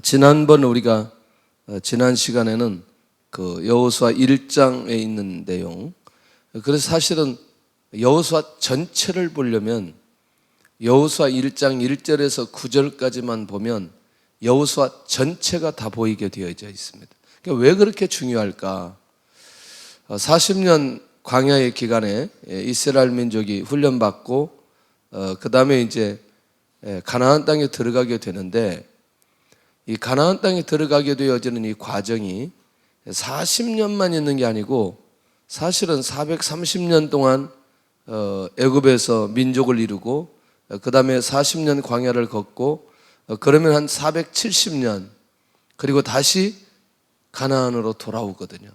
지난번 우리가 지난 시간에는 그 여호수아 1장에 있는 내용, 그래서 사실은 여호수아 전체를 보려면 여호수아 1장 1절에서 9절까지만 보면 여호수아 전체가 다 보이게 되어져 있습니다. 그러니까 왜 그렇게 중요할까? 40년 광야의 기간에 이스라엘 민족이 훈련받고 그 다음에 이제 가나안 땅에 들어가게 되는데, 이 가나안 땅에 들어가게 되어지는 이 과정이 40년만 있는 게 아니고 사실은 430년 동안 애굽에서 민족을 이루고 그 다음에 40년 광야를 걷고 그러면 한 470년 그리고 다시 가나안으로 돌아오거든요.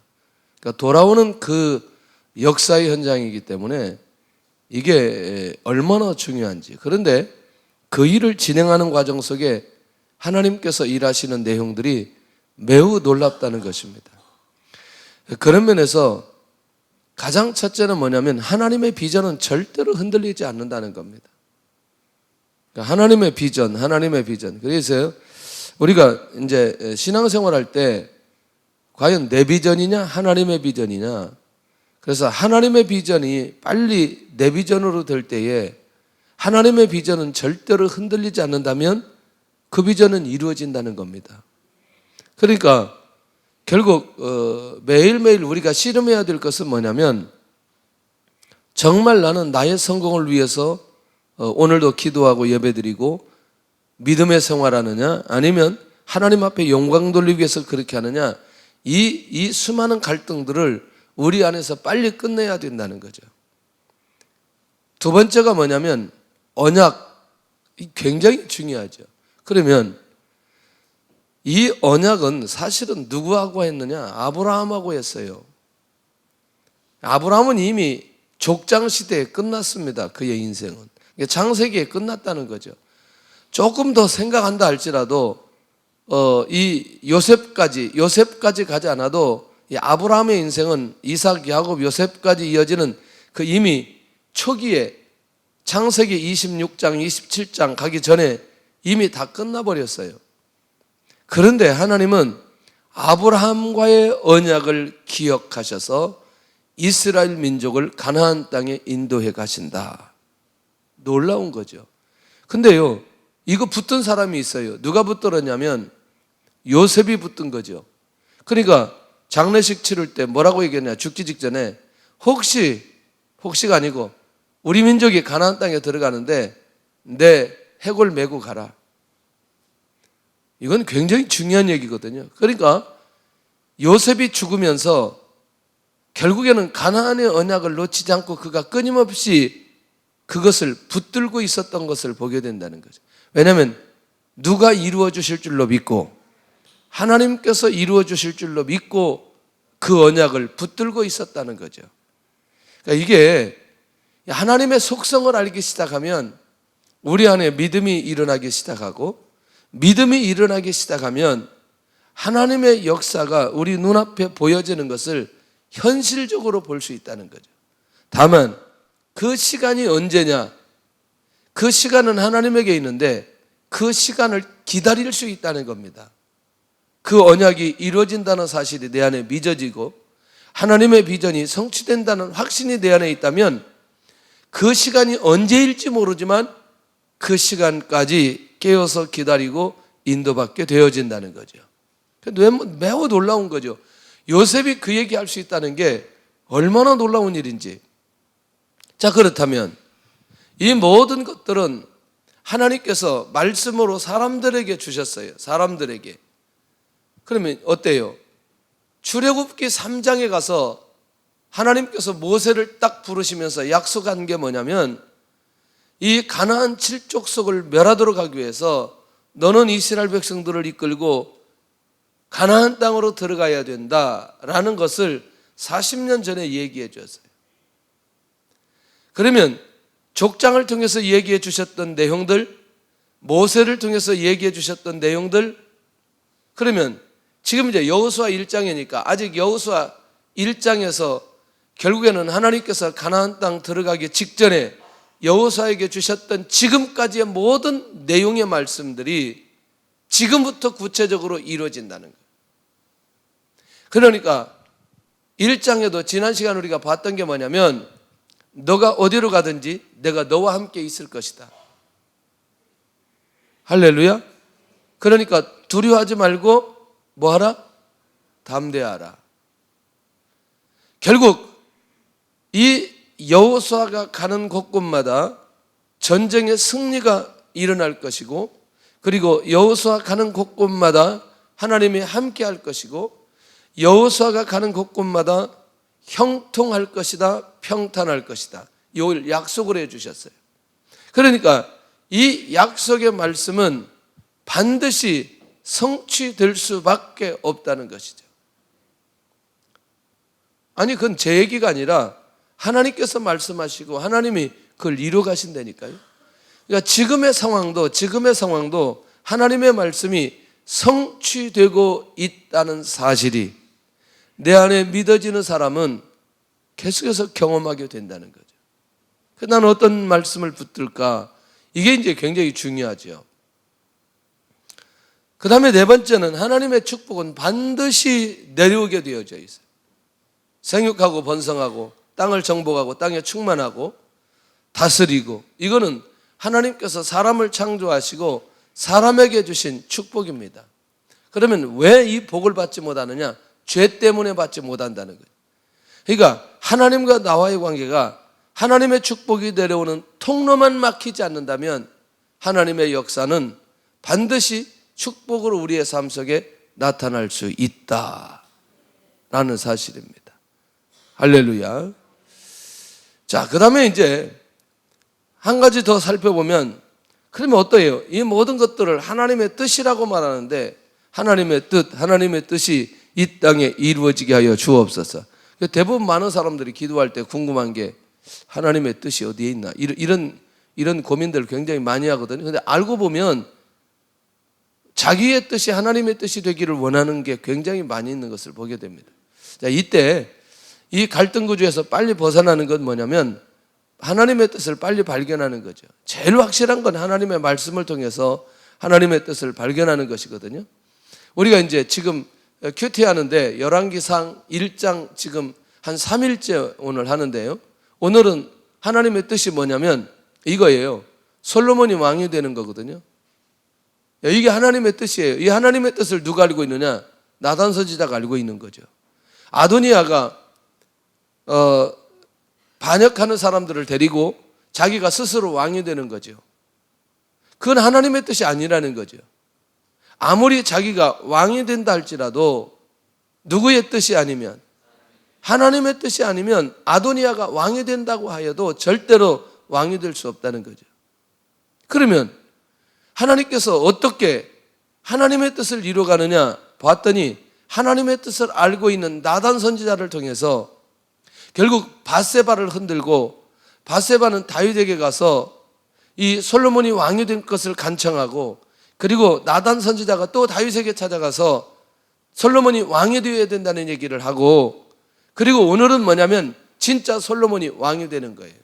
그러니까 돌아오는 그 역사의 현장이기 때문에 이게 얼마나 중요한지. 그런데 그 일을 진행하는 과정 속에 하나님께서 일하시는 내용들이 매우 놀랍다는 것입니다. 그런 면에서 가장 첫째는 뭐냐면 하나님의 비전은 절대로 흔들리지 않는다는 겁니다. 그러니까 하나님의 비전. 그래서 우리가 이제 신앙생활 할 때 과연 내 비전이냐 하나님의 비전이냐, 그래서 하나님의 비전이 빨리 내 비전으로 될 때에 하나님의 비전은 절대로 흔들리지 않는다면 그 비전은 이루어진다는 겁니다. 그러니까 결국 매일매일 우리가 씨름해야 될 것은 뭐냐면, 정말 나는 나의 성공을 위해서 오늘도 기도하고 예배드리고 믿음의 생활하느냐, 아니면 하나님 앞에 영광 돌리기 위해서 그렇게 하느냐, 이 수많은 갈등들을 우리 안에서 빨리 끝내야 된다는 거죠. 두 번째가 뭐냐면 언약, 굉장히 중요하죠. 그러면 이 언약은 사실은 누구하고 했느냐? 아브라함하고 했어요. 아브라함은 이미 족장 시대에 끝났습니다. 그의 인생은. 창세기에 끝났다는 거죠. 조금 더 생각한다 할지라도 이 요셉까지 가지 않아도 이 아브라함의 인생은 이삭, 야곱, 요셉까지 이어지는 그 이미 초기에 창세기 26장, 27장 가기 전에 이미 다 끝나버렸어요. 그런데 하나님은 아브라함과의 언약을 기억하셔서 이스라엘 민족을 가나안 땅에 인도해 가신다. 놀라운 거죠. 근데요, 이거 붙든 사람이 있어요. 누가 붙들었냐면 요셉이 붙든 거죠. 그러니까 장례식 치를 때 뭐라고 얘기했냐? 죽기 직전에 혹시가 아니고 우리 민족이 가나안 땅에 들어가는데 내 해골 메고 가라. 이건 굉장히 중요한 얘기거든요. 그러니까 요셉이 죽으면서 결국에는 가나안의 언약을 놓치지 않고 그가 끊임없이 그것을 붙들고 있었던 것을 보게 된다는 거죠. 왜냐하면 누가 이루어 주실 줄로 믿고 하나님께서 이루어 주실 줄로 믿고 그 언약을 붙들고 있었다는 거죠. 그러니까 이게 하나님의 속성을 알기 시작하면 우리 안에 믿음이 일어나기 시작하고, 믿음이 일어나기 시작하면 하나님의 역사가 우리 눈앞에 보여지는 것을 현실적으로 볼 수 있다는 거죠. 다만 그 시간이 언제냐? 그 시간은 하나님에게 있는데 그 시간을 기다릴 수 있다는 겁니다. 그 언약이 이루어진다는 사실이 내 안에 믿어지고 하나님의 비전이 성취된다는 확신이 내 안에 있다면 그 시간이 언제일지 모르지만 그 시간까지 깨어서 기다리고 인도받게 되어진다는 거죠. 매우 놀라운 거죠. 요셉이 그 얘기할 수 있다는 게 얼마나 놀라운 일인지. 자, 그렇다면 이 모든 것들은 하나님께서 말씀으로 사람들에게 주셨어요. 사람들에게. 그러면 어때요? 출애굽기 3장에 가서 하나님께서 모세를 딱 부르시면서 약속한 게 뭐냐면, 이 가나안 7족속을 멸하도록 하기 위해서 너는 이스라엘 백성들을 이끌고 가나안 땅으로 들어가야 된다라는 것을 40년 전에 얘기해 주었어요. 그러면 족장을 통해서 얘기해 주셨던 내용들, 모세를 통해서 얘기해 주셨던 내용들, 그러면 지금 이제 여호수아 1장이니까 아직 여호수아 1장에서 결국에는 하나님께서 가나안 땅 들어가기 직전에 여호수아에게 주셨던 지금까지의 모든 내용의 말씀들이 지금부터 구체적으로 이루어진다는 거예요. 그러니까 1장에도 지난 시간 우리가 봤던 게 뭐냐면 너가 어디로 가든지 내가 너와 함께 있을 것이다. 할렐루야. 그러니까 두려워하지 말고 뭐하라? 담대하라. 결국 이 여호수아가 가는 곳곳마다 전쟁의 승리가 일어날 것이고, 그리고 여호수아 가는 곳곳마다 하나님이 함께 할 것이고, 여호수아가 가는 곳곳마다 형통할 것이다, 평탄할 것이다. 이걸 약속을 해 주셨어요. 그러니까 이 약속의 말씀은 반드시 성취될 수밖에 없다는 것이죠. 아니, 그건 제 얘기가 아니라 하나님께서 말씀하시고 하나님이 그걸 이루어 가신다니까요. 그러니까 지금의 상황도 하나님의 말씀이 성취되고 있다는 사실이 내 안에 믿어지는 사람은 계속해서 경험하게 된다는 거죠. 나는 어떤 말씀을 붙들까? 이게 이제 굉장히 중요하죠. 그 다음에 네 번째는 하나님의 축복은 반드시 내려오게 되어져 있어요. 생육하고 번성하고 땅을 정복하고 땅에 충만하고 다스리고, 이거는 하나님께서 사람을 창조하시고 사람에게 주신 축복입니다. 그러면 왜 이 복을 받지 못하느냐? 죄 때문에 받지 못한다는 거예요. 그러니까 하나님과 나와의 관계가 하나님의 축복이 내려오는 통로만 막히지 않는다면 하나님의 역사는 반드시 축복으로 우리의 삶 속에 나타날 수 있다라는 사실입니다. 할렐루야. 자, 그 다음에 이제 한 가지 더 살펴보면, 그러면 어떠해요? 이 모든 것들을 하나님의 뜻이라고 말하는데 하나님의 뜻이 이 땅에 이루어지게 하여 주옵소서. 대부분 많은 사람들이 기도할 때 궁금한 게 하나님의 뜻이 어디에 있나, 이런 고민들을 굉장히 많이 하거든요. 근데 알고 보면 자기의 뜻이 하나님의 뜻이 되기를 원하는 게 굉장히 많이 있는 것을 보게 됩니다. 자, 이때 이 갈등 구조에서 빨리 벗어나는 건 뭐냐면 하나님의 뜻을 빨리 발견하는 거죠. 제일 확실한 건 하나님의 말씀을 통해서 하나님의 뜻을 발견하는 것이거든요. 우리가 이제 지금 큐티 하는데 열왕기상 1장 지금 한 3일째 오늘 하는데요. 오늘은 하나님의 뜻이 뭐냐면 이거예요. 솔로몬이 왕이 되는 거거든요. 이게 하나님의 뜻이에요. 이 하나님의 뜻을 누가 알고 있느냐? 나단 선지자가 알고 있는 거죠. 아도니아가 반역하는 사람들을 데리고 자기가 스스로 왕이 되는 거죠. 그건 하나님의 뜻이 아니라는 거죠. 아무리 자기가 왕이 된다 할지라도 누구의 뜻이 아니면, 하나님의 뜻이 아니면 아도니아가 왕이 된다고 하여도 절대로 왕이 될 수 없다는 거죠. 그러면 하나님께서 어떻게 하나님의 뜻을 이루어가느냐 봤더니 하나님의 뜻을 알고 있는 나단 선지자를 통해서 결국 밧세바를 흔들고, 밧세바는 다윗에게 가서 이 솔로몬이 왕이 된 것을 간청하고, 그리고 나단 선지자가 또 다윗에게 찾아가서 솔로몬이 왕이 되어야 된다는 얘기를 하고, 그리고 오늘은 뭐냐면 진짜 솔로몬이 왕이 되는 거예요.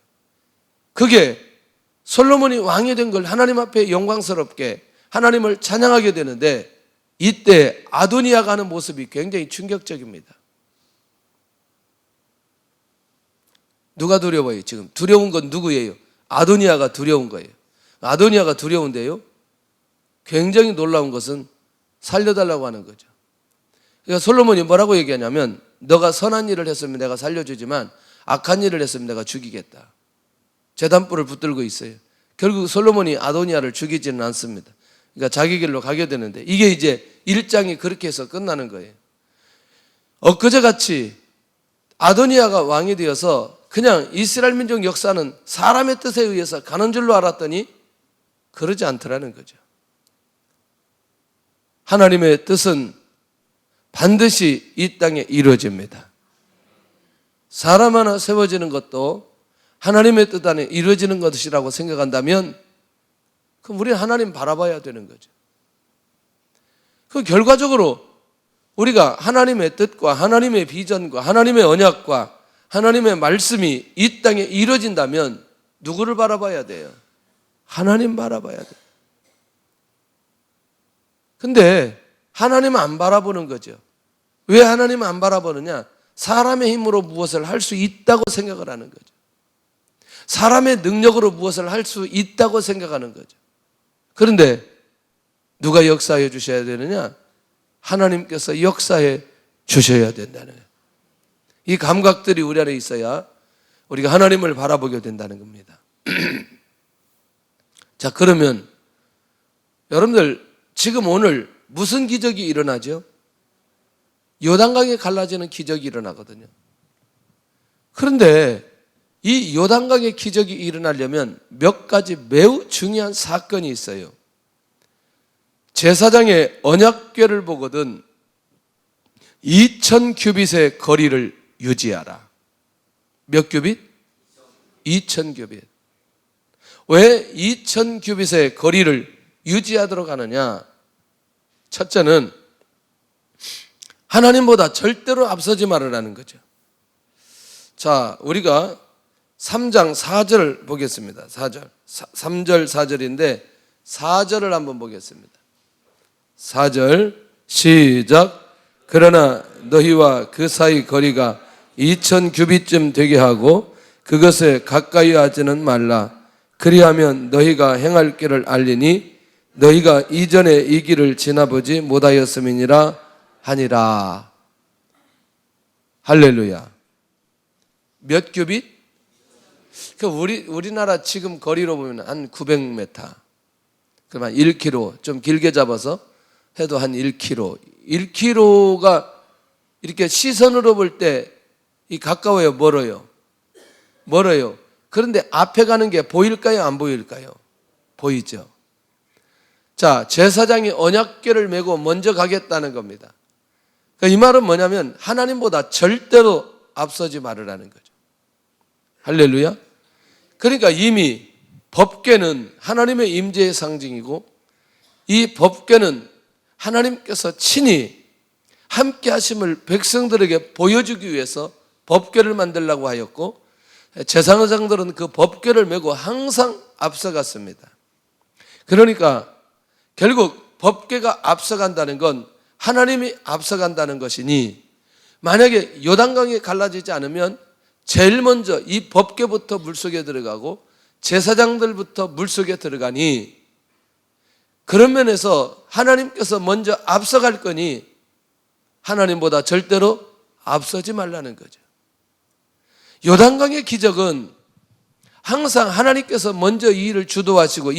그게 솔로몬이 왕이 된 걸 하나님 앞에 영광스럽게 하나님을 찬양하게 되는데, 이때 아도니아가 하는 모습이 굉장히 충격적입니다. 누가 두려워요? 지금 두려운 건 누구예요? 아도니아가 두려운 거예요. 아도니아가 두려운데요, 굉장히 놀라운 것은 살려달라고 하는 거죠. 그러니까 솔로몬이 뭐라고 얘기하냐면, 너가 선한 일을 했으면 내가 살려주지만 악한 일을 했으면 내가 죽이겠다. 제단불을 붙들고 있어요. 결국 솔로몬이 아도니아를 죽이지는 않습니다. 그러니까 자기 길로 가게 되는데, 이게 이제 1장이 그렇게 해서 끝나는 거예요. 엊그제같이 아도니아가 왕이 되어서 그냥 이스라엘 민족 역사는 사람의 뜻에 의해서 가는 줄로 알았더니 그러지 않더라는 거죠. 하나님의 뜻은 반드시 이 땅에 이루어집니다. 사람 하나 세워지는 것도 하나님의 뜻 안에 이루어지는 것이라고 생각한다면 그럼 우리는 하나님 바라봐야 되는 거죠. 그 결과적으로 우리가 하나님의 뜻과 하나님의 비전과 하나님의 언약과 하나님의 말씀이 이 땅에 이루어진다면 누구를 바라봐야 돼요? 하나님 바라봐야 돼요. 근데 하나님은 안 바라보는 거죠. 왜 하나님은 안 바라보느냐? 사람의 힘으로 무엇을 할 수 있다고 생각을 하는 거죠. 사람의 능력으로 무엇을 할 수 있다고 생각하는 거죠. 그런데 누가 역사해 주셔야 되느냐? 하나님께서 역사해 주셔야 된다는 거예요. 이 감각들이 우리 안에 있어야 우리가 하나님을 바라보게 된다는 겁니다. 자, 그러면 여러분들 지금 오늘 무슨 기적이 일어나죠? 요단강이 갈라지는 기적이 일어나거든요. 그런데 이 요단강의 기적이 일어나려면 몇 가지 매우 중요한 사건이 있어요. 제사장의 언약궤를 보거든 2000규빗의 거리를 유지하라. 몇 규빗? 2000규빗. 왜 2000규빗의 거리를 유지하도록 하느냐? 첫째는 하나님보다 절대로 앞서지 말으라는 거죠. 자, 우리가 3장 4절 보겠습니다. 4절. 3절 4절인데 4절을 한번 보겠습니다. 4절 시작. 그러나 너희와 그 사이 거리가 2000규빗쯤 되게 하고 그것에 가까이 하지는 말라. 그리하면 너희가 행할 길을 알리니 너희가 이전에 이 길을 지나보지 못하였음이니라 하니라. 할렐루야. 몇 규빗? 우리나라 지금 거리로 보면 한 900m. 그러면 1km, 좀 길게 잡아서 해도 한 1km. 1km가 이렇게 시선으로 볼 때 이 가까워요, 멀어요? 멀어요. 그런데 앞에 가는 게 보일까요, 안 보일까요? 보이죠. 자, 제사장이 언약궤를 메고 먼저 가겠다는 겁니다. 그러니까 이 말은 뭐냐면 하나님보다 절대로 앞서지 말으라는 거죠. 할렐루야. 그러니까 이미 법궤는 하나님의 임재의 상징이고 이 법궤는 하나님께서 친히 함께 하심을 백성들에게 보여주기 위해서 법궤를 만들라고 하였고 제사장들은 그 법궤를 메고 항상 앞서갔습니다. 그러니까 결국 법궤가 앞서간다는 건 하나님이 앞서간다는 것이니 만약에 요단강이 갈라지지 않으면 제일 먼저 이 법궤부터 물속에 들어가고 제사장들부터 물속에 들어가니 그런 면에서 하나님께서 먼저 앞서갈 거니 하나님보다 절대로 앞서지 말라는 거죠. 요단강의 기적은 항상 하나님께서 먼저 이 일을 주도하시고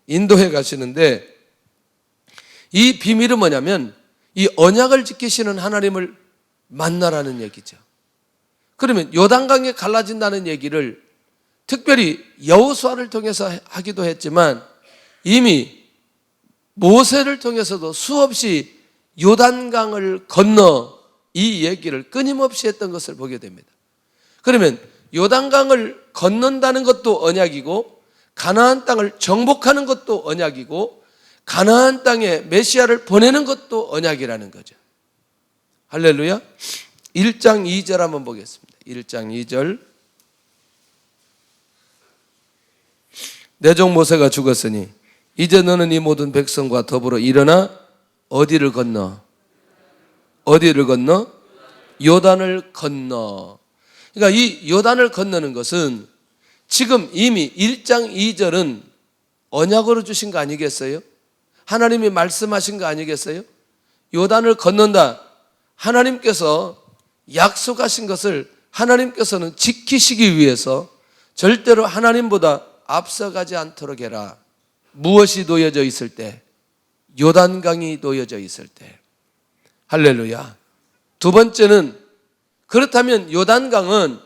인도해 가시는데 이 비밀은 뭐냐면 이 언약을 지키시는 하나님을 만나라는 얘기죠. 그러면 요단강이 갈라진다는 얘기를 특별히 여호수아를 통해서 하기도 했지만 이미 모세를 통해서도 수없이 요단강을 건너 이 얘기를 끊임없이 했던 것을 보게 됩니다. 그러면 요단강을 건넌다는 것도 언약이고 가나안 땅을 정복하는 것도 언약이고 가나안 땅에 메시아를 보내는 것도 언약이라는 거죠. 할렐루야. 1장 2절 한번 보겠습니다. 1장 2절. 내 종 모세가 죽었으니 이제 너는 이 모든 백성과 더불어 일어나 어디를 건너? 어디를 건너? 요단을 건너. 그러니까 이 요단을 건너는 것은 지금 이미 1장 2절은 언약으로 주신 거 아니겠어요? 하나님이 말씀하신 거 아니겠어요? 요단을 건넌다. 하나님께서 약속하신 것을 하나님께서는 지키시기 위해서 절대로 하나님보다 앞서가지 않도록 해라. 무엇이 놓여져 있을 때? 요단강이 놓여져 있을 때. 할렐루야. 두 번째는 그렇다면 요단강은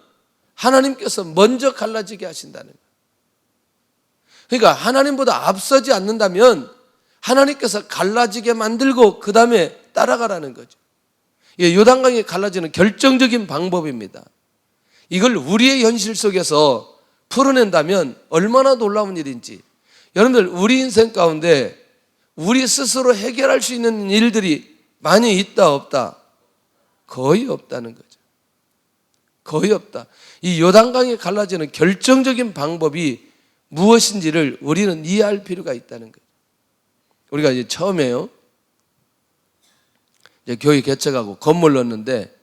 하나님께서 먼저 갈라지게 하신다는 거예요. 그러니까 하나님보다 앞서지 않는다면 하나님께서 갈라지게 만들고 그 다음에 따라가라는 거죠. 요단강이 갈라지는 결정적인 방법입니다. 이걸 우리의 현실 속에서 풀어낸다면 얼마나 놀라운 일인지. 여러분들 우리 인생 가운데 우리 스스로 해결할 수 있는 일들이 많이 있다 없다? 거의 없다는 거죠. 거의 없다. 이 요단강이 갈라지는 결정적인 방법이 무엇인지를 우리는 이해할 필요가 있다는 거죠. 우리가 이제 처음에요. 이제 교회 개척하고 건물 넣었는데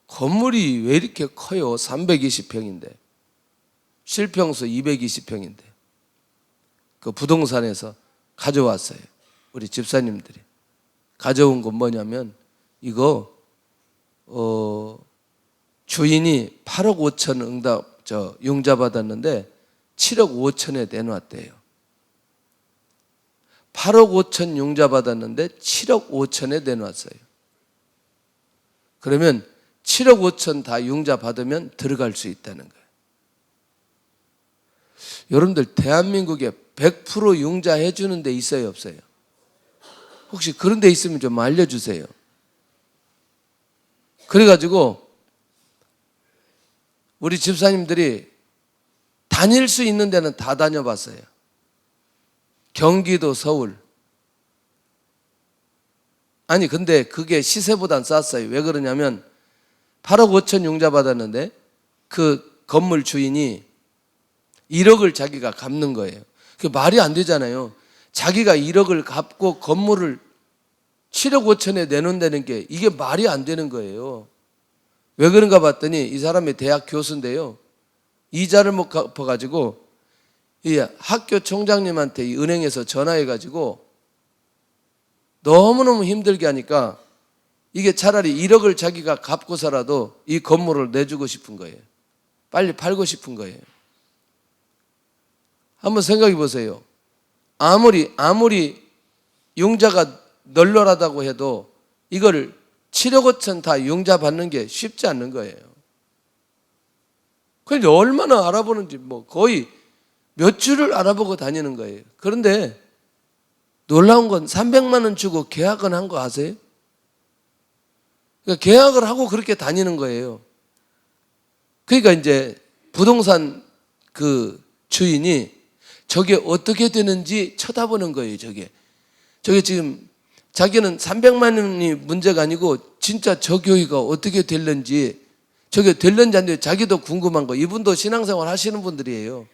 건물이 왜 이렇게 커요? 320평인데 실평수 220평인데 그 부동산에서 가져왔어요. 우리 집사님들이 가져온 건 뭐냐면 이거 주인이 8억 5천 융자 받았는데 7억 5천에 내놨대요. 8억 5천 융자 받았는데 7억 5천에 내놨어요. 그러면 7억 5천 다 융자 받으면 들어갈 수 있다는 거예요. 여러분들 대한민국에 100% 융자 해주는 데 있어요, 없어요? 혹시 그런 데 있으면 좀 알려주세요. 그래가지고 우리 집사님들이 다닐 수 있는 데는 다 다녀봤어요. 경기도, 서울. 아니 근데 그게 시세보단 쌌어요. 왜 그러냐면 8억 5천 융자 받았는데 그 건물 주인이 1억을 자기가 갚는 거예요. 그게 말이 안 되잖아요. 자기가 1억을 갚고 건물을 7억 5천에 내놓는다는 게 이게 말이 안 되는 거예요. 왜 그런가 봤더니 이 사람이 대학 교수인데요. 이자를 못 갚아가지고 이 학교 총장님한테 이 은행에서 전화해가지고 너무너무 힘들게 하니까 이게 차라리 1억을 자기가 갚고서라도 이 건물을 내주고 싶은 거예요. 빨리 팔고 싶은 거예요. 한번 생각해 보세요. 아무리 융자가 널널하다고 해도 이거를 7억 5천 다 융자 받는 게 쉽지 않는 거예요. 그런데 얼마나 알아보는지 뭐 거의 몇 주를 알아보고 다니는 거예요. 그런데 놀라운 건 300만 원 주고 계약은 한 거 아세요? 그러니까 계약을 하고 그렇게 다니는 거예요. 그러니까 이제 부동산 그 주인이 저게 어떻게 되는지 쳐다보는 거예요, 저게 지금 자기는 300만 원이 문제가 아니고 진짜 저 교회가 어떻게 될는지 저게 될는지 안 될는지 자기도 궁금한 거. 이분도 신앙생활 하시는 분들이에요.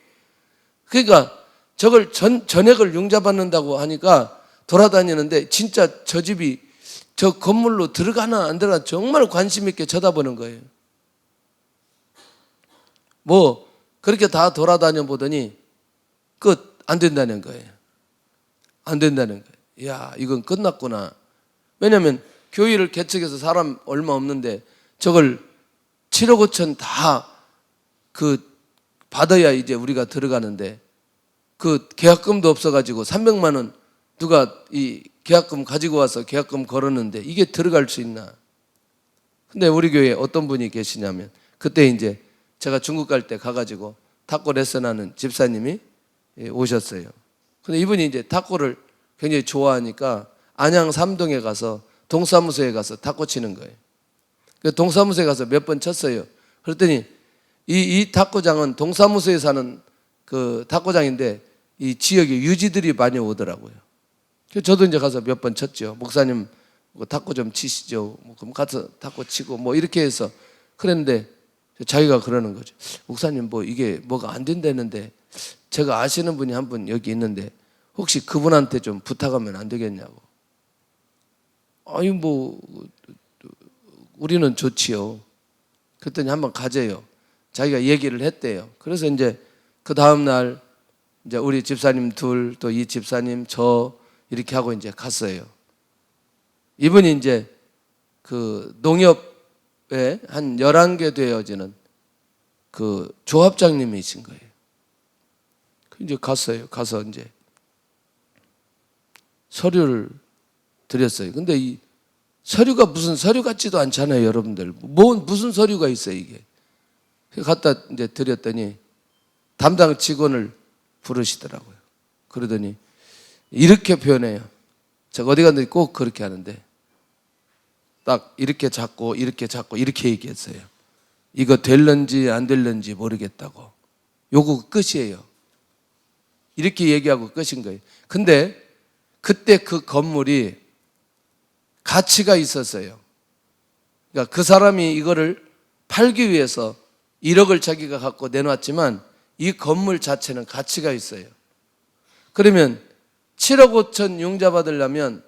그러니까 저걸 전액을 융자받는다고 하니까 돌아다니는데 진짜 저 집이 저 건물로 들어가나 안 들어가나 정말 관심 있게 쳐다보는 거예요. 뭐 그렇게 다 돌아다녀 보더니 끝 안 된다는 거예요. 안 된다는 거예요. 이야, 이건 끝났구나. 왜냐하면 교회를 개척해서 사람 얼마 없는데 저걸 7억 5천 다 받아야 이제 우리가 들어가는데 그 계약금도 없어가지고 300만 원 누가 이 계약금 가지고 와서 계약금 걸었는데 이게 들어갈 수 있나? 근데 우리 교회에 어떤 분이 계시냐면 그때 이제 제가 중국 갈 때 가가지고 탁구 레슨하는 집사님이 오셨어요. 근데 이분이 이제 탁구를 굉장히 좋아하니까 안양 삼동에 가서 동사무소에 가서 탁구 치는 거예요. 그 동사무소에 가서 몇 번 쳤어요. 그랬더니 이 탁구장은 동사무소에 사는 그 탁구장인데 이 지역에 유지들이 많이 오더라고요. 그래서 저도 이제 가서 몇 번 쳤죠. 목사님 탁구 좀 치시죠. 그럼 가서 탁구 치고 뭐 이렇게 해서 그랬는데 자기가 그러는 거죠. 목사님 뭐 이게 뭐가 안 된다는데 제가 아시는 분이 한 분 여기 있는데 혹시 그분한테 좀 부탁하면 안 되겠냐고. 아니 뭐 우리는 좋지요. 그랬더니 한번 가재요. 자기가 얘기를 했대요. 그래서 이제 그 다음 날 이제 우리 집사님 둘 또 이 집사님 저 이렇게 하고 이제 갔어요. 이분이 이제 그 농협에 한 11개 되어지는 그 조합장님이신 거예요. 이제 갔어요. 가서 이제 서류를 드렸어요. 근데 이 서류가 무슨 서류 같지도 않잖아요, 여러분들. 무슨 서류가 있어요, 이게. 갖다 이제 드렸더니 담당 직원을 부르시더라고요. 그러더니 이렇게 표현해요. 제가 어디 갔는데 꼭 그렇게 하는데 딱 이렇게 잡고 이렇게 잡고 이렇게 얘기했어요. 이거 될런지 안 될런지 모르겠다고. 요거 끝이에요. 이렇게 얘기하고 끝인 거예요. 근데 그때 그 건물이 가치가 있었어요. 그러니까 그 사람이 이거를 팔기 위해서 1억을 자기가 갖고 내놨지만 이 건물 자체는 가치가 있어요. 그러면 7억 5천 융자 받으려면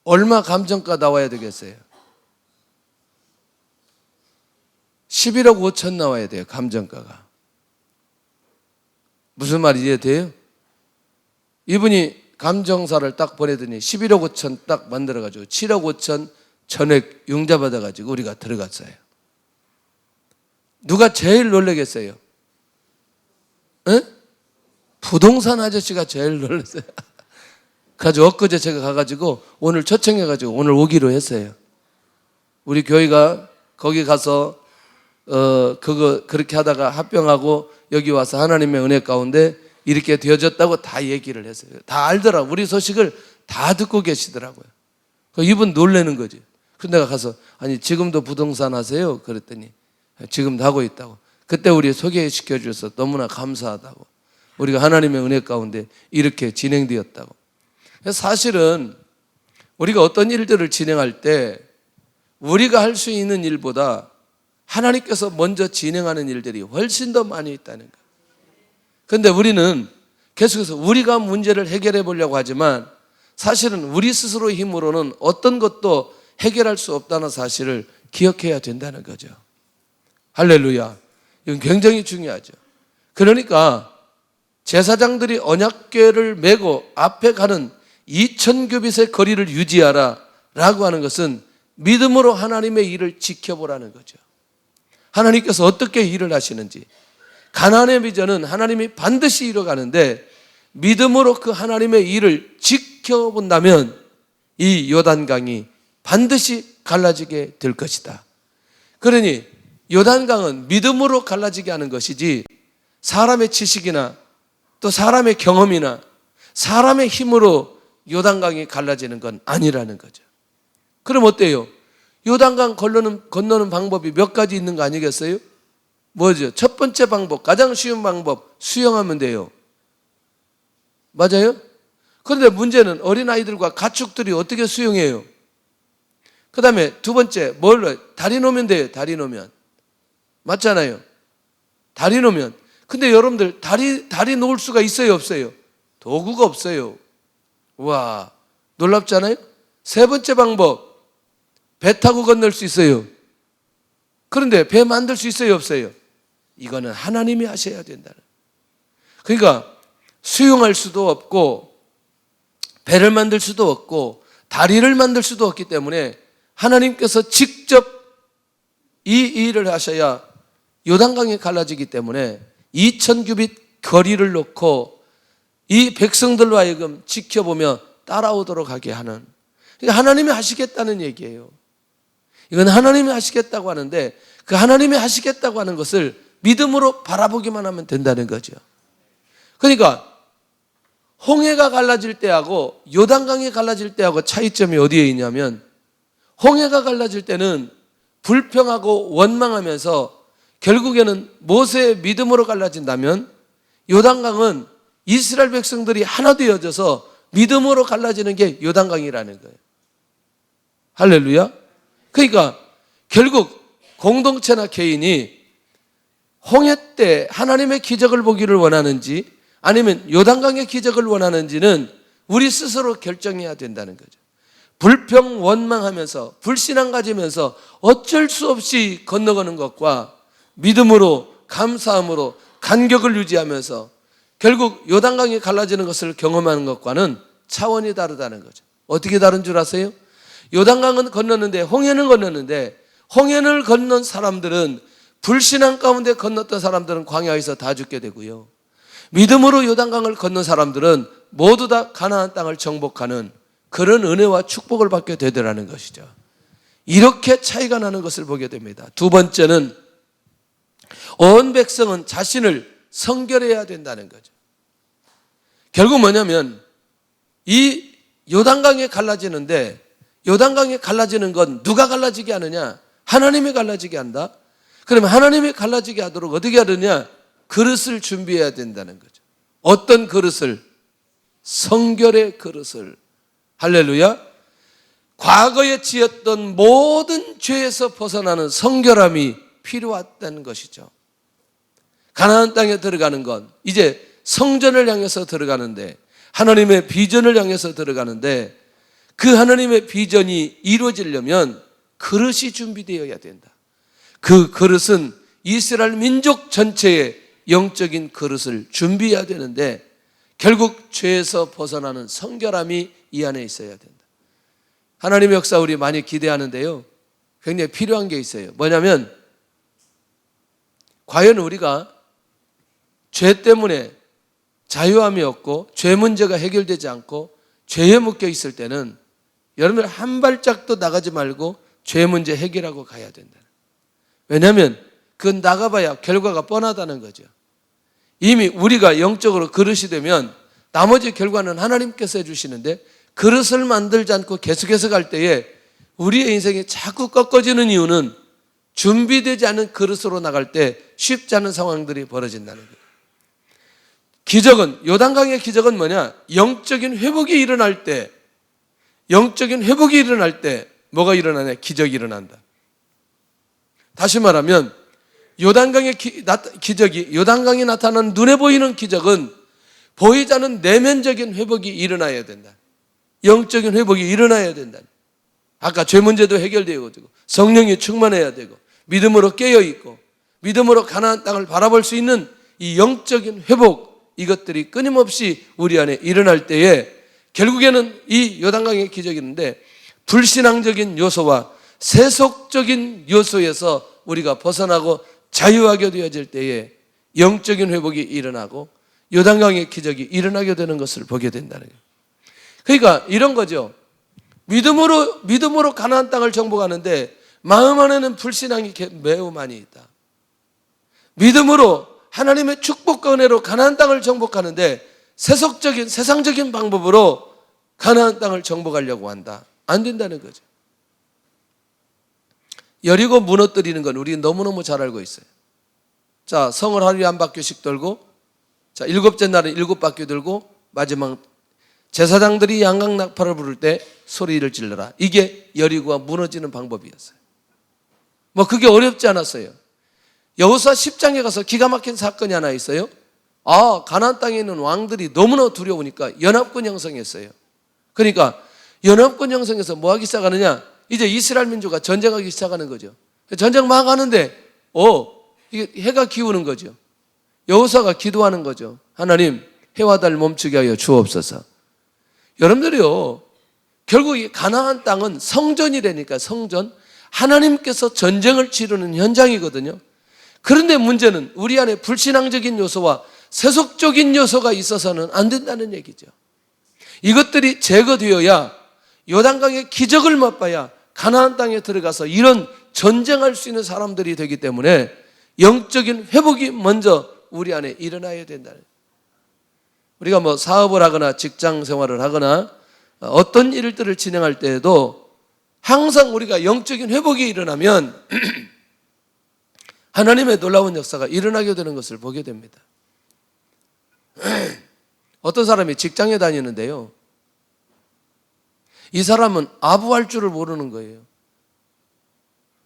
얼마 감정가 나와야 되겠어요? 11억 5천 나와야 돼요. 감정가가. 무슨 말이 이해돼요? 이분이 감정사를 딱 보내더니 11억 5천 딱 만들어가지고 7억 5천 전액 융자 받아가지고 우리가 들어갔어요. 누가 제일 놀라겠어요? 에? 부동산 아저씨가 제일 놀랐어요. 그래서 엊그제 제가 가가지고 오늘 초청해가지고 오늘 오기로 했어요. 우리 교회가 거기 가서 그렇게 하다가 합병하고 여기 와서 하나님의 은혜 가운데 이렇게 되어졌다고 다 얘기를 했어요. 다 알더라고. 우리 소식을 다 듣고 계시더라고요. 이분 놀라는 거지. 그래서 내가 가서 아니 지금도 부동산 하세요? 그랬더니 지금도 하고 있다고. 그때 우리 소개시켜 주셔서 너무나 감사하다고. 우리가 하나님의 은혜 가운데 이렇게 진행되었다고. 사실은 우리가 어떤 일들을 진행할 때 우리가 할 수 있는 일보다 하나님께서 먼저 진행하는 일들이 훨씬 더 많이 있다는 거예요. 그런데 우리는 계속해서 우리가 문제를 해결해 보려고 하지만 사실은 우리 스스로의 힘으로는 어떤 것도 해결할 수 없다는 사실을 기억해야 된다는 거죠. 할렐루야. 이건 굉장히 중요하죠. 그러니까 제사장들이 언약궤를 메고 앞에 가는 2000규빗의 거리를 유지하라 라고 하는 것은 믿음으로 하나님의 일을 지켜보라는 거죠. 하나님께서 어떻게 일을 하시는지. 가나안의 비전은 하나님이 반드시 이뤄가는데 믿음으로 그 하나님의 일을 지켜본다면 이 요단강이 반드시 갈라지게 될 것이다. 그러니 요단강은 믿음으로 갈라지게 하는 것이지 사람의 지식이나 또 사람의 경험이나 사람의 힘으로 요단강이 갈라지는 건 아니라는 거죠. 그럼 어때요? 요단강 건너는 방법이 몇 가지 있는 거 아니겠어요? 뭐죠? 첫 번째 방법, 가장 쉬운 방법, 수영하면 돼요. 맞아요? 그런데 문제는 어린아이들과 가축들이 어떻게 수영해요? 그 다음에 두 번째, 뭘로? 다리 놓으면 돼요. 다리 놓으면. 맞잖아요. 다리 놓으면. 근데 여러분들 다리 놓을 수가 있어요? 없어요? 도구가 없어요. 와, 놀랍잖아요? 세 번째 방법, 배 타고 건널 수 있어요. 그런데 배 만들 수 있어요? 없어요? 이거는 하나님이 하셔야 된다는. 그러니까 수용할 수도 없고 배를 만들 수도 없고 다리를 만들 수도 없기 때문에 하나님께서 직접 이 일을 하셔야 요단강이 갈라지기 때문에 2000규빗 거리를 놓고 이 백성들로 하여금 지켜보며 따라오도록 하게 하는, 그러니까 하나님이 하시겠다는 얘기예요. 이건 하나님이 하시겠다고 하는데 그 하나님이 하시겠다고 하는 것을 믿음으로 바라보기만 하면 된다는 거죠. 그러니까 홍해가 갈라질 때하고 요단강이 갈라질 때하고 차이점이 어디에 있냐면 홍해가 갈라질 때는 불평하고 원망하면서 결국에는 모세의 믿음으로 갈라진다면 요단강은 이스라엘 백성들이 하나 되어져서 믿음으로 갈라지는 게 요단강이라는 거예요. 할렐루야. 그러니까 결국 공동체나 개인이 홍해 때 하나님의 기적을 보기를 원하는지 아니면 요단강의 기적을 원하는지는 우리 스스로 결정해야 된다는 거죠. 불평 원망하면서 불신앙 가지면서 어쩔 수 없이 건너가는 것과 믿음으로 감사함으로 간격을 유지하면서 결국 요단강이 갈라지는 것을 경험하는 것과는 차원이 다르다는 거죠. 어떻게 다른 줄 아세요? 요단강은 건넜는데 홍해는 건넜는데 홍해를 건넌 사람들은 불신앙 가운데 건넜던 사람들은 광야에서 다 죽게 되고요. 믿음으로 요단강을 건넌 사람들은 모두 다 가나안 땅을 정복하는 그런 은혜와 축복을 받게 되더라는 것이죠. 이렇게 차이가 나는 것을 보게 됩니다. 두 번째는 온 백성은 자신을 성결해야 된다는 거죠. 결국 뭐냐면 이 요단강이 갈라지는데 요단강이 갈라지는 건 누가 갈라지게 하느냐? 하나님이 갈라지게 한다. 그러면 하나님이 갈라지게 하도록 어떻게 하느냐? 그릇을 준비해야 된다는 거죠. 어떤 그릇을? 성결의 그릇을. 할렐루야. 과거에 지었던 모든 죄에서 벗어나는 성결함이 필요하다는 것이죠. 가나안 땅에 들어가는 건 이제 성전을 향해서 들어가는데 하나님의 비전을 향해서 들어가는데 그 하나님의 비전이 이루어지려면 그릇이 준비되어야 된다. 그 그릇은 이스라엘 민족 전체의 영적인 그릇을 준비해야 되는데 결국 죄에서 벗어나는 성결함이 이 안에 있어야 된다. 하나님의 역사 우리 많이 기대하는데요, 굉장히 필요한 게 있어요. 뭐냐면 과연 우리가 죄 때문에 자유함이 없고 죄 문제가 해결되지 않고 죄에 묶여 있을 때는 여러분 한 발짝도 나가지 말고 죄 문제 해결하고 가야 된다. 왜냐하면 그건 나가봐야 결과가 뻔하다는 거죠. 이미 우리가 영적으로 그릇이 되면 나머지 결과는 하나님께서 해주시는데 그릇을 만들지 않고 계속해서 갈 때에 우리의 인생이 자꾸 꺾어지는 이유는 준비되지 않은 그릇으로 나갈 때 쉽지 않은 상황들이 벌어진다는 거예요. 기적은, 요단강의 기적은 뭐냐? 영적인 회복이 일어날 때 뭐가 일어나냐? 기적이 일어난다. 다시 말하면 요단강의 기적이, 요단강이 나타나는 눈에 보이는 기적은 보이지 않는 내면적인 회복이 일어나야 된다. 영적인 회복이 일어나야 된다. 아까 죄 문제도 해결되어야 되고 성령이 충만해야 되고 믿음으로 깨어있고 믿음으로 가나안 땅을 바라볼 수 있는 이 영적인 회복, 이것들이 끊임없이 우리 안에 일어날 때에 결국에는 이 요단강의 기적이 있는데 불신앙적인 요소와 세속적인 요소에서 우리가 벗어나고 자유하게 되어질 때에 영적인 회복이 일어나고 요단강의 기적이 일어나게 되는 것을 보게 된다는 거예요. 그러니까 이런 거죠. 믿음으로 가나안 땅을 정복하는데 마음 안에는 불신앙이 매우 많이 있다. 믿음으로 하나님의 축복과 은혜로 가나안 땅을 정복하는데 세상적인 방법으로 가나안 땅을 정복하려고 한다. 안 된다는 거죠. 여리고 무너뜨리는 건 우리 너무너무 잘 알고 있어요. 자, 성을 하루에 한 바퀴씩 돌고, 자, 일곱째 날은 7바퀴 돌고, 마지막 제사장들이 양강낙파를 부를 때 소리를 질러라. 이게 여리고가 무너지는 방법이었어요. 뭐 그게 어렵지 않았어요. 여호수아 10장에 가서 기가 막힌 사건이 하나 있어요. 가나안 땅에 있는 왕들이 너무나 두려우니까 연합군 형성했어요. 그러니까 연합군 형성해서 뭐 하기 시작하느냐? 이제 이스라엘 민족과 전쟁하기 시작하는 거죠. 전쟁 막 하는데 이게 해가 기우는 거죠. 여호수아가 기도하는 거죠. 하나님, 해와 달 멈추게 하여 주옵소서. 여러분들이요, 결국 이 가나안 땅은 성전이라니까. 성전, 하나님께서 전쟁을 치르는 현장이거든요. 그런데 문제는 우리 안에 불신앙적인 요소와 세속적인 요소가 있어서는 안 된다는 얘기죠. 이것들이 제거되어야 요단강의 기적을 맛봐야 가나안 땅에 들어가서 이런 전쟁할 수 있는 사람들이 되기 때문에 영적인 회복이 먼저 우리 안에 일어나야 된다는 거예요. 우리가 뭐 사업을 하거나 직장 생활을 하거나 어떤 일들을 진행할 때에도 항상 우리가 영적인 회복이 일어나면 하나님의 놀라운 역사가 일어나게 되는 것을 보게 됩니다. 어떤 사람이 직장에 다니는데요, 이 사람은 아부할 줄을 모르는 거예요.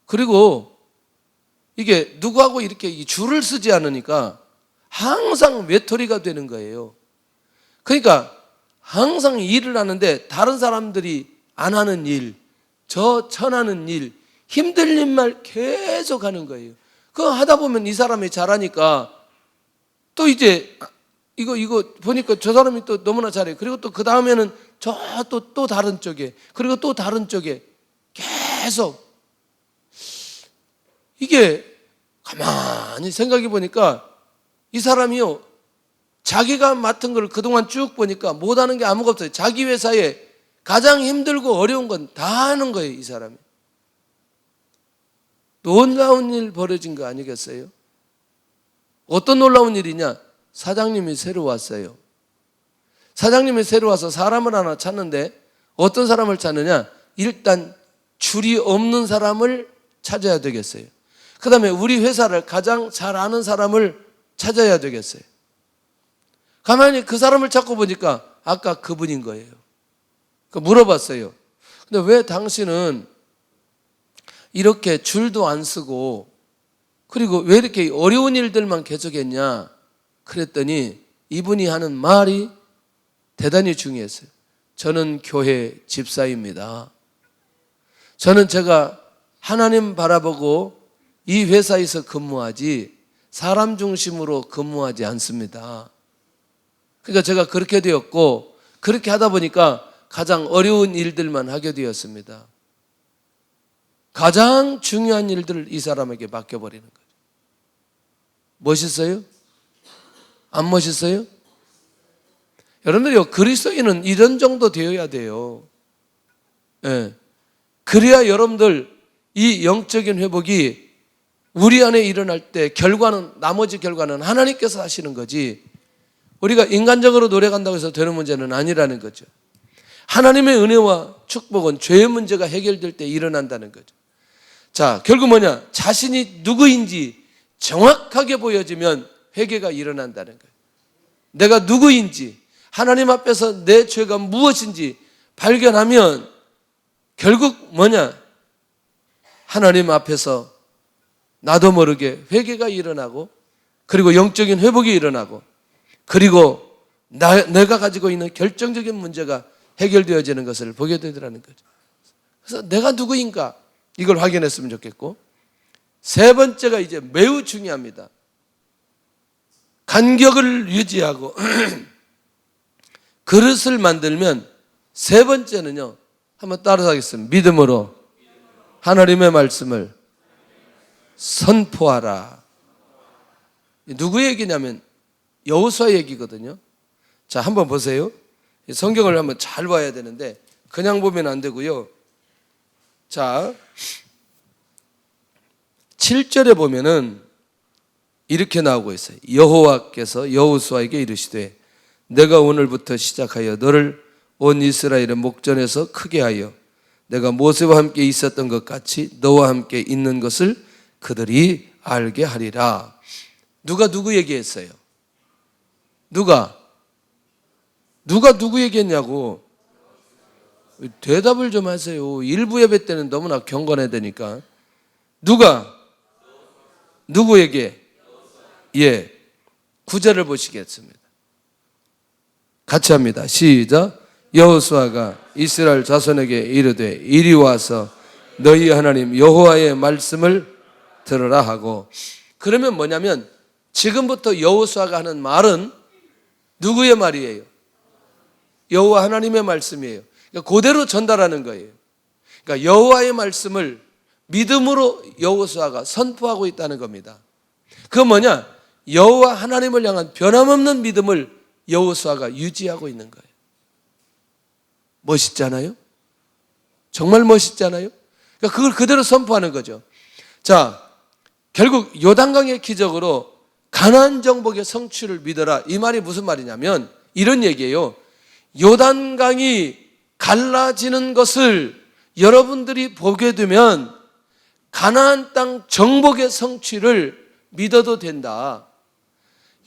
그리고 이게 누구하고 이렇게 줄을 서지 않으니까 항상 외톨이가 되는 거예요. 그러니까 항상 일을 하는데 다른 사람들이 안 하는 일, 저 천하는 일, 힘들 일만 계속 하는 거예요. 그거 하다 보면 이 사람이 잘하니까 또 이제 이거 보니까 저 사람이 또 너무나 잘해. 그리고 또 그 다음에는 또 다른 쪽에, 그리고 또 다른 쪽에 계속. 이게 가만히 생각해 보니까 이 사람이요, 자기가 맡은 걸 그동안 쭉 보니까 못하는 게 아무것도 없어요. 자기 회사에 가장 힘들고 어려운 건 다 하는 거예요, 이 사람이. 놀라운 일 벌어진 거 아니겠어요? 어떤 놀라운 일이냐? 사장님이 새로 왔어요. 사장님이 새로 와서 사람을 하나 찾는데 어떤 사람을 찾느냐? 일단 줄이 없는 사람을 찾아야 되겠어요. 그 다음에 우리 회사를 가장 잘 아는 사람을 찾아야 되겠어요. 가만히 그 사람을 찾고 보니까 아까 그분인 거예요. 물어봤어요. 근데 왜 당신은 이렇게 줄도 안 쓰고 그리고 왜 이렇게 어려운 일들만 계속했냐? 그랬더니 이분이 하는 말이 대단히 중요했어요. 저는 교회 집사입니다. 저는 제가 하나님 바라보고 이 회사에서 근무하지 사람 중심으로 근무하지 않습니다. 그러니까 제가 그렇게 되었고 그렇게 하다 보니까 가장 어려운 일들만 하게 되었습니다. 가장 중요한 일들을 이 사람에게 맡겨버리는 거죠. 멋있어요? 안 멋있어요? 여러분들요, 그리스도인은 이런 정도 되어야 돼요. 예. 그래야 여러분들 이 영적인 회복이 우리 안에 일어날 때 나머지 결과는 하나님께서 하시는 거지 우리가 인간적으로 노력한다고 해서 되는 문제는 아니라는 거죠. 하나님의 은혜와 축복은 죄의 문제가 해결될 때 일어난다는 거죠. 자, 결국 뭐냐? 자신이 누구인지 정확하게 보여지면 회개가 일어난다는 거예요. 내가 누구인지, 하나님 앞에서 내 죄가 무엇인지 발견하면 결국 뭐냐? 하나님 앞에서 나도 모르게 회개가 일어나고 그리고 영적인 회복이 일어나고 그리고 내가 가지고 있는 결정적인 문제가 해결되어지는 것을 보게 되더라는 거죠. 그래서 내가 누구인가 이걸 확인했으면 좋겠고, 세 번째가 이제 매우 중요합니다. 간격을 유지하고 그릇을 만들면 세 번째는요, 한번 따라하겠습니다. 믿음으로 하나님의 말씀을 선포하라. 누구 얘기냐면 여호수아 얘기거든요. 자, 한번 보세요. 성경을 한번 잘 봐야 되는데 그냥 보면 안 되고요. 자, 7절에 보면은 이렇게 나오고 있어요. 여호와께서 여호수아에게 이르시되 내가 오늘부터 시작하여 너를 온 이스라엘의 목전에서 크게 하여 내가 모세와 함께 있었던 것 같이 너와 함께 있는 것을 그들이 알게 하리라. 누가 누구 얘기했어요? 누가 누구 얘기했냐고. 대답을 좀 하세요. 일부 예배 때는 너무나 경건해야 되니까. 누구에게? 예, 9절을 보시겠습니다. 같이 합니다. 시작. 여호수아가 이스라엘 자손에게 이르되 이리 와서 너희 하나님 여호와의 말씀을 들으라 하고. 그러면 뭐냐면 지금부터 여호수아가 하는 말은 누구의 말이에요? 여호와 하나님의 말씀이에요. 그러니까 그대로 전달하는 거예요. 그러니까 여호와의 말씀을 믿음으로 여호수아가 선포하고 있다는 겁니다. 그건 뭐냐? 여호와 하나님을 향한 변함없는 믿음을 여호수아가 유지하고 있는 거예요. 멋있잖아요? 정말 멋있잖아요? 그러니까 그걸 그대로 선포하는 거죠. 자, 결국 요단강의 기적으로 가나안 정복의 성취를 믿어라. 이 말이 무슨 말이냐면 이런 얘기예요. 요단강이 갈라지는 것을 여러분들이 보게 되면 가나안 땅 정복의 성취를 믿어도 된다.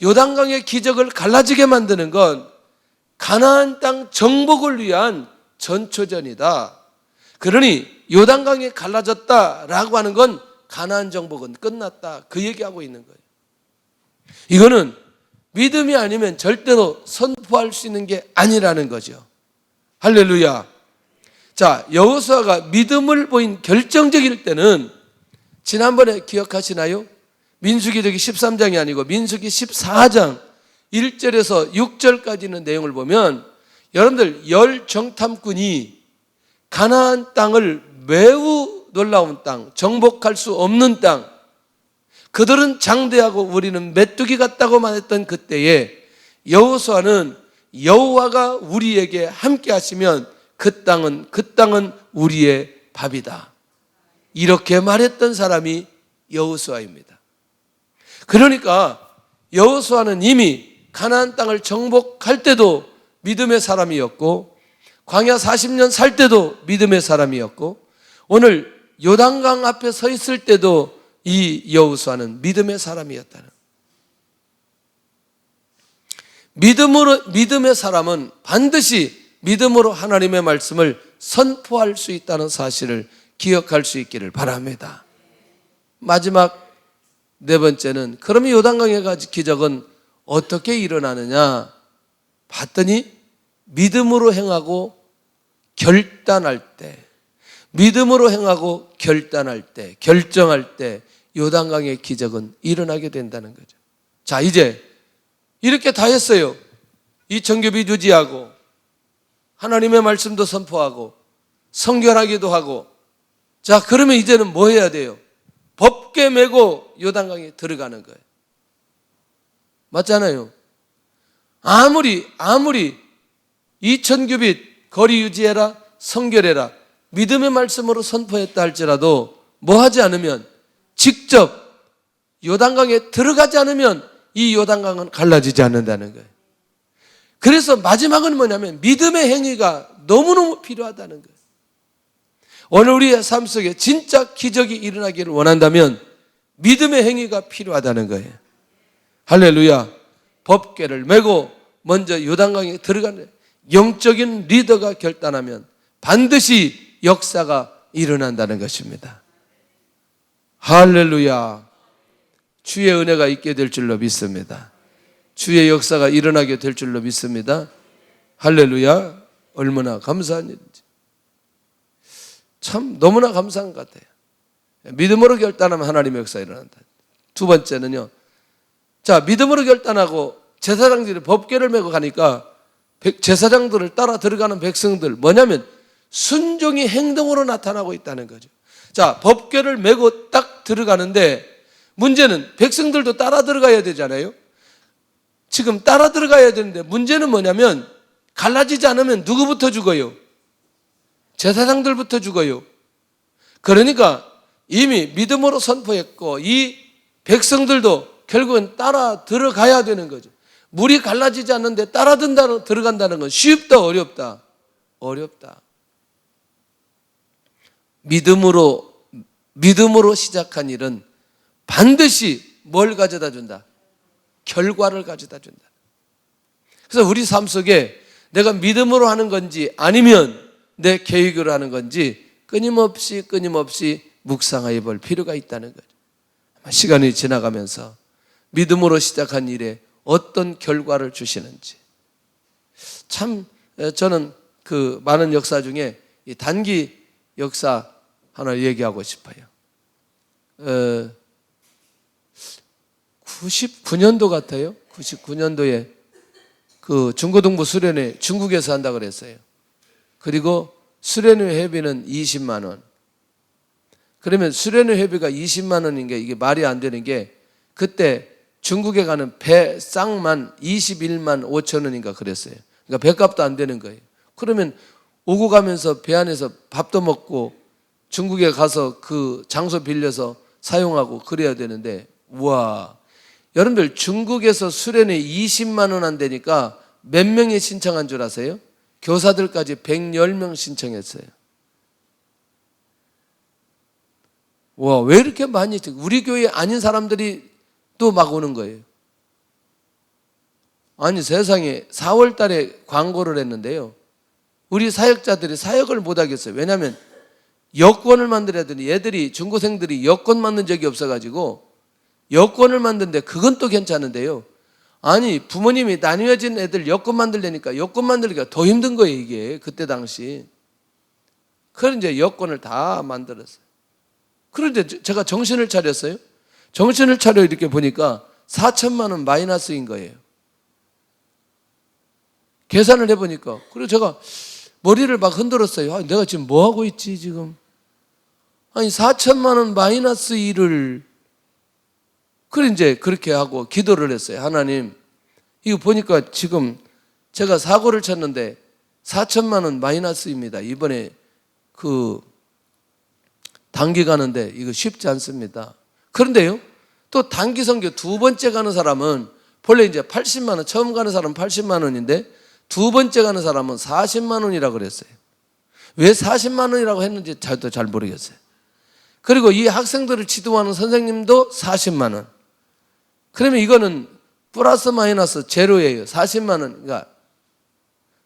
요단강의 기적을 갈라지게 만드는 건 가나안 땅 정복을 위한 전초전이다. 그러니 요단강이 갈라졌다라고 하는 건 가나안 정복은 끝났다. 그 얘기하고 있는 거예요. 이거는 믿음이 아니면 절대로 선포할 수 있는 게 아니라는 거죠. 할렐루야. 자, 여호수아가 믿음을 보인 결정적일 때는 지난번에 기억하시나요? 민수기되기 13장이 아니고 민수기 14장 1절에서 6절까지 있는 내용을 보면 여러분들 열 정탐꾼이 가나안 땅을 매우 놀라운 땅, 정복할 수 없는 땅, 그들은 장대하고 우리는 메뚜기 같다고만 했던 그때에 여호수아는 여호와가 우리에게 함께 하시면 그 땅은 우리의 밥이다. 이렇게 말했던 사람이 여호수아입니다. 그러니까 여호수아는 이미 가나안 땅을 정복할 때도 믿음의 사람이었고 광야 40년 살 때도 믿음의 사람이었고 오늘 요단강 앞에 서 있을 때도 이 여호수아는 믿음의 사람이었다는. 믿음의 사람은 반드시 믿음으로 하나님의 말씀을 선포할 수 있다는 사실을 기억할 수 있기를 바랍니다. 마지막 네 번째는 그러면 요단강의 기적은 어떻게 일어나느냐 봤더니 믿음으로 행하고 결단할 때, 믿음으로 행하고 결단할 때, 결정할 때 요단강의 기적은 일어나게 된다는 거죠. 자, 이제 이렇게 다 했어요. 이 정규비 유지하고 하나님의 말씀도 선포하고 성결하기도 하고, 자, 그러면 이제는 뭐 해야 돼요? 법궤 메고 요단강에 들어가는 거예요. 맞잖아요. 아무리 2000규빗 거리 유지해라, 성결해라, 믿음의 말씀으로 선포했다 할지라도 뭐 하지 않으면, 직접 요단강에 들어가지 않으면 이 요단강은 갈라지지 않는다는 거예요. 그래서 마지막은 뭐냐면 믿음의 행위가 너무너무 필요하다는 거예요. 오늘 우리의 삶 속에 진짜 기적이 일어나기를 원한다면 믿음의 행위가 필요하다는 거예요. 할렐루야. 법궤를 메고 먼저 요단강에 들어가는 영적인 리더가 결단하면 반드시 역사가 일어난다는 것입니다. 할렐루야. 주의 은혜가 있게 될 줄로 믿습니다. 주의 역사가 일어나게 될 줄로 믿습니다. 할렐루야. 얼마나 감사한 일인지. 참 너무나 감사한 것 같아요. 믿음으로 결단하면 하나님의 역사가 일어난다. 두 번째는요, 자, 믿음으로 결단하고 제사장들이 법궤를 메고 가니까 제사장들을 따라 들어가는 백성들, 뭐냐면 순종이 행동으로 나타나고 있다는 거죠. 자, 법궤를 메고 딱 들어가는데 문제는 백성들도 따라 들어가야 되잖아요. 지금 따라 들어가야 되는데 문제는 뭐냐면 갈라지지 않으면 누구부터 죽어요? 제사장들부터 죽어요. 그러니까 이미 믿음으로 선포했고 이 백성들도 결국은 따라 들어가야 되는 거죠. 물이 갈라지지 않는데 따라 들어간다는 건 쉽다, 어렵다? 어렵다. 믿음으로 시작한 일은 반드시 뭘 가져다 준다? 결과를 가져다 준다. 그래서 우리 삶 속에 내가 믿음으로 하는 건지 아니면 내 계획으로 하는 건지 끊임없이 묵상해 볼 필요가 있다는 거죠. 시간이 지나가면서 믿음으로 시작한 일에 어떤 결과를 주시는지. 참 저는 그 많은 역사 중에 이 단기 역사 하나 얘기하고 싶어요. 99년도 같아요. 99년도에 그 중고등부 수련회 중국에서 한다고 그랬어요. 그리고 수련회 회비는 20만 원. 그러면 수련회 회비가 20만 원인 게 이게 말이 안 되는 게 그때 중국에 가는 배 쌍만 21만 5천 원인가 그랬어요. 그러니까 배값도 안 되는 거예요. 그러면 오고 가면서 배 안에서 밥도 먹고 중국에 가서 그 장소 빌려서 사용하고 그래야 되는데, 우와. 여러분들 중국에서 수련회 20만 원 안 되니까 몇 명이 신청한 줄 아세요? 교사들까지 110명 신청했어요. 와, 왜 이렇게 많이, 우리 교회 아닌 사람들이 또 막 오는 거예요. 아니, 세상에 4월 달에 광고를 했는데요. 우리 사역자들이 사역을 못 하겠어요. 왜냐하면 여권을 만들어야 되니 얘들이, 중고생들이 여권 만든 적이 없어가지고 여권을 만드는데 그건 또 괜찮은데요. 아니, 부모님이 나뉘어진 애들 여권 만들려니까 여권 만들기가 더 힘든 거예요, 이게. 그때 당시. 그래서 이제 여권을 다 만들었어요. 그런데 제가 정신을 차렸어요. 정신을 차려 이렇게 보니까 4천만 원 마이너스인 거예요. 계산을 해보니까. 그리고 제가 머리를 막 흔들었어요. 아, 내가 지금 뭐 하고 있지, 지금. 아니, 4천만 원 마이너스 일을. 그래, 이제 그렇게 하고 기도를 했어요. 하나님, 이거 보니까 지금 제가 사고를 쳤는데 4천만 원 마이너스입니다. 이번에 그 단기 가는데 이거 쉽지 않습니다. 그런데요, 또 단기 선교 두 번째 가는 사람은 본래 이제 80만 원, 처음 가는 사람은 80만 원인데 두 번째 가는 사람은 40만 원이라고 그랬어요. 왜 40만 원이라고 했는지 저도 잘 모르겠어요. 그리고 이 학생들을 지도하는 선생님도 40만 원. 그러면 이거는 플러스 마이너스 제로예요. 40만 원. 그러니까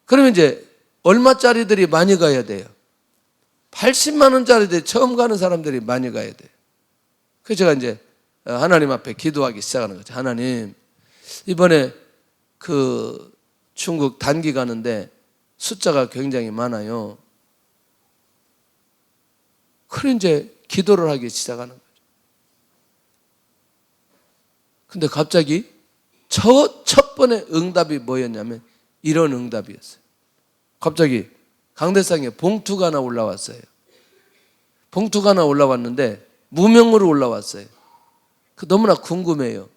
그러면 이제 얼마짜리들이 많이 가야 돼요? 80만 원짜리들이 처음 가는 사람들이 많이 가야 돼요. 그래서 제가 이제 하나님 앞에 기도하기 시작하는 거죠. 하나님, 이번에 그 중국 단기 가는데 숫자가 굉장히 많아요. 그래 이제 기도를 하기 시작하는 거죠. 근데 갑자기 첫 번의 응답이 뭐였냐면 이런 응답이었어요. 갑자기 강대상에 봉투가 하나 올라왔어요. 봉투가 하나 올라왔는데 무명으로 올라왔어요. 너무나 궁금해요.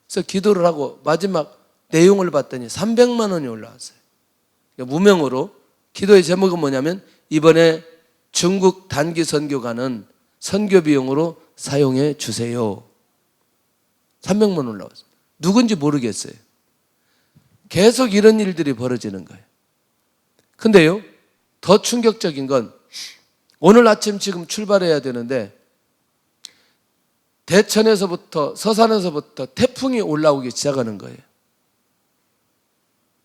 그래서 기도를 하고 마지막 내용을 봤더니 300만 원이 올라왔어요. 그러니까 무명으로. 기도의 제목은 뭐냐면 이번에 중국 단기 선교 가는 선교 비용으로 사용해 주세요. 300만 원 올라왔어요. 누군지 모르겠어요. 계속 이런 일들이 벌어지는 거예요. 근데요, 더 충격적인 건 오늘 아침 지금 출발해야 되는데 대천에서부터 서산에서부터 태풍이 올라오기 시작하는 거예요.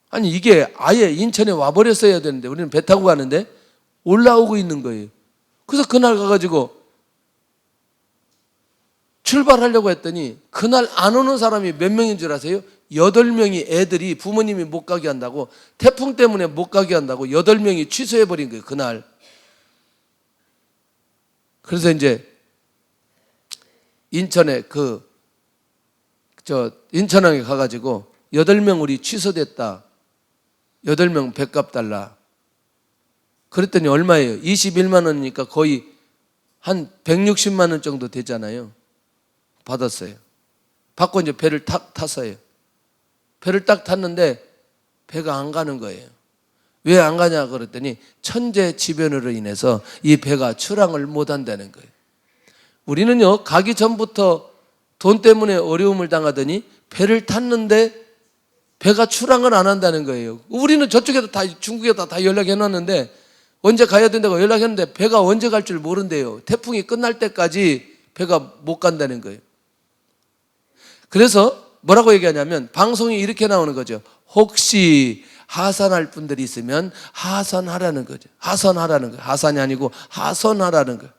아니 이게 아예 인천에 와버렸어야 되는데 우리는 배 타고 가는데 올라오고 있는 거예요. 그래서 그날 가가지고 출발하려고 했더니 그날 안 오는 사람이 몇 명인 줄 아세요? 8명이 애들이 부모님이 못 가게 한다고, 태풍 때문에 못 가게 한다고 8명이 취소해버린 거예요, 그날. 그래서 이제 인천에 인천항에 가가지고 8명 우리 취소됐다. 8명 백값 달라. 그랬더니 얼마예요? 21만 원이니까 거의 한 160만 원 정도 되잖아요. 받았어요. 받고 이제 배를 탔어요. 배를 딱 탔는데 배가 안 가는 거예요. 왜 안 가냐 그랬더니 천재지변으로 인해서 이 배가 출항을 못 한다는 거예요. 우리는요, 가기 전부터 돈 때문에 어려움을 당하더니 배를 탔는데 배가 출항을 안 한다는 거예요. 우리는 저쪽에도 중국에다 다 연락해 놨는데 언제 가야 된다고 연락했는데 배가 언제 갈 줄 모른대요. 태풍이 끝날 때까지 배가 못 간다는 거예요. 그래서 뭐라고 얘기하냐면 방송이 이렇게 나오는 거죠. 혹시 하산할 분들이 있으면 하산하라는 거죠. 하산하라는 거예요. 하산이 아니고 하선하라는 거예요.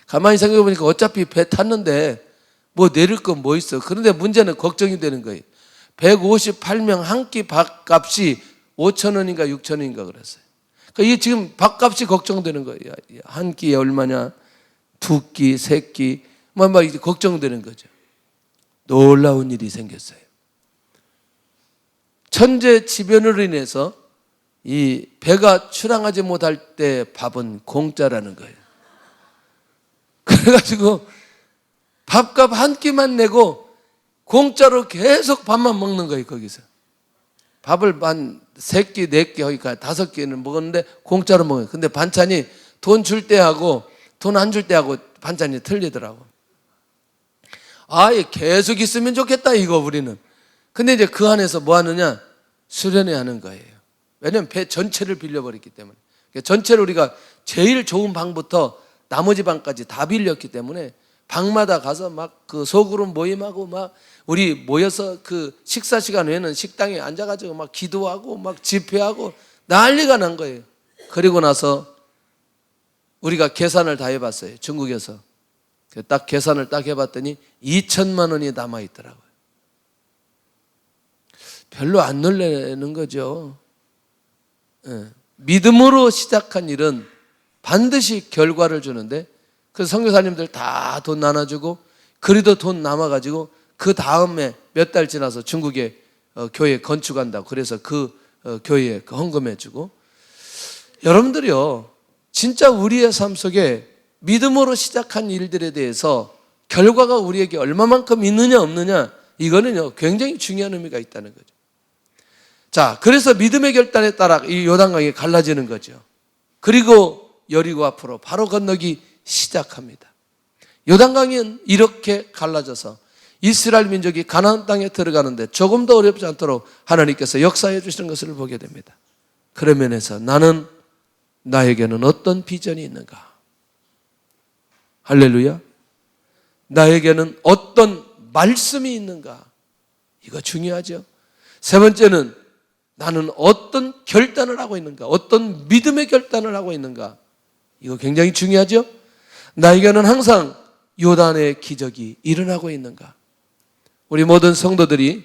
가만히 생각해 보니까 어차피 배 탔는데 뭐 내릴 건 뭐 있어. 그런데 문제는 걱정이 되는 거예요. 158명 한 끼 밥값이 5,000원인가 6,000원인가 그랬어요. 그러니까 이게 지금 밥값이 걱정되는 거예요. 한 끼에 얼마냐, 2끼, 3끼, 막 이제 걱정되는 거죠. 놀라운 일이 생겼어요. 천재지변으로 인해서 이 배가 출항하지 못할 때 밥은 공짜라는 거예요. 그래가지고 밥값 한 끼만 내고 공짜로 계속 밥만 먹는 거예요, 거기서. 밥을 한 3끼, 4끼, 그러니까 5끼는 먹었는데 공짜로 먹어요. 근데 반찬이 돈 줄 때하고 돈 안 줄 때하고 반찬이 틀리더라고. 계속 있으면 좋겠다, 이거 우리는. 근데 이제 그 안에서 뭐 하느냐? 수련회 하는 거예요. 왜냐면 배 전체를 빌려버렸기 때문에. 전체를 우리가 제일 좋은 방부터 나머지 방까지 다 빌렸기 때문에 방마다 가서 막 그 소그룹 모임하고 막 우리 모여서 그 식사 시간 외에는 식당에 앉아가지고 막 기도하고 막 집회하고 난리가 난 거예요. 그리고 나서 우리가 계산을 다 해봤어요. 중국에서. 딱 계산을 딱 해봤더니 2천만 원이 남아있더라고요. 별로 안 놀라는 거죠. 믿음으로 시작한 일은 반드시 결과를 주는데, 그래서 선교사님들 다 돈 나눠주고 그래도 돈 남아가지고 그 다음에 몇 달 지나서 중국에 교회 건축한다고 그래서 그 교회에 헌금해주고. 여러분들이요, 진짜 우리의 삶 속에 믿음으로 시작한 일들에 대해서 결과가 우리에게 얼마만큼 있느냐 없느냐, 이거는요 굉장히 중요한 의미가 있다는 거죠. 자, 그래서 믿음의 결단에 따라 이 요단강이 갈라지는 거죠. 그리고 여리고 앞으로 바로 건너기 시작합니다. 요단강은 이렇게 갈라져서 이스라엘 민족이 가나안 땅에 들어가는데 조금 더 어렵지 않도록 하나님께서 역사해 주시는 것을 보게 됩니다. 그런 면에서 나에게는 어떤 비전이 있는가? 할렐루야. 나에게는 어떤 말씀이 있는가? 이거 중요하죠. 세 번째는 나는 어떤 결단을 하고 있는가? 어떤 믿음의 결단을 하고 있는가? 이거 굉장히 중요하죠. 나에게는 항상 요단의 기적이 일어나고 있는가? 우리 모든 성도들이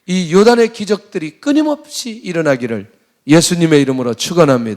이 요단의 기적들이 끊임없이 일어나기를 예수님의 이름으로 축원합니다.